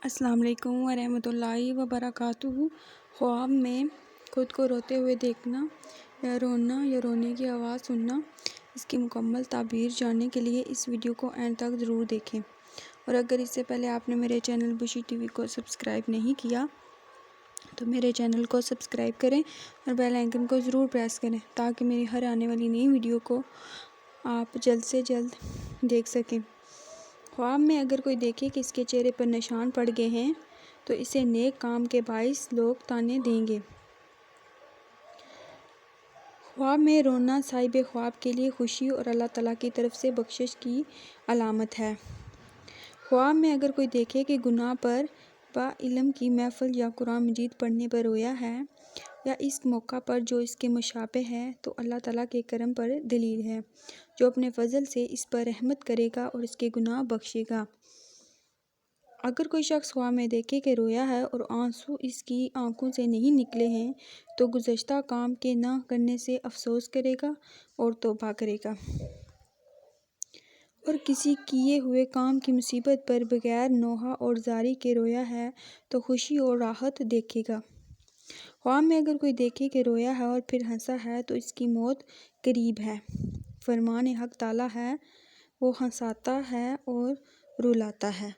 السلام علیکم ورحمۃ اللہ وبرکاتہ۔ خواب میں خود کو روتے ہوئے دیکھنا یا رونے کی آواز سننا، اس کی مکمل تعبیر جاننے کے لیے اس ویڈیو کو اینڈ تک ضرور دیکھیں، اور اگر اس سے پہلے آپ نے میرے چینل بشی ٹی وی کو سبسکرائب نہیں کیا تو میرے چینل کو سبسکرائب کریں اور بیل آئیکن کو ضرور پریس کریں تاکہ میری ہر آنے والی نئی ویڈیو کو آپ جلد سے جلد دیکھ سکیں۔ خواب میں اگر کوئی دیکھے کہ اس کے چہرے پر نشان پڑ گئے ہیں تو اسے نیک کام کے باعث لوگ طعنے دیں گے۔ خواب میں رونا صاحب خواب کے لیے خوشی اور اللہ تعالیٰ کی طرف سے بخشش کی علامت ہے۔ خواب میں اگر کوئی دیکھے کہ گناہ پر با علم کی محفل یا قرآن مجید پڑھنے پر رویا ہے یا اس موقع پر جو اس کے مشابہ ہے تو اللہ تعالیٰ کے کرم پر دلیل ہے، جو اپنے فضل سے اس پر رحمت کرے گا اور اس کے گناہ بخشے گا۔ اگر کوئی شخص خواب میں دیکھے کہ رویا ہے اور آنسو اس کی آنکھوں سے نہیں نکلے ہیں تو گزشتہ کام کے نہ کرنے سے افسوس کرے گا اور توبہ کرے گا، اور کسی کیے ہوئے کام کی مصیبت پر بغیر نوحہ اور زاری کے رویا ہے تو خوشی اور راحت دیکھے گا۔ خواب میں اگر کوئی دیکھے کہ رویا ہے اور پھر ہنسا ہے تو اس کی موت قریب ہے۔ فرمان حق تعالیٰ ہے، وہ ہنساتا ہے اور رلاتا ہے۔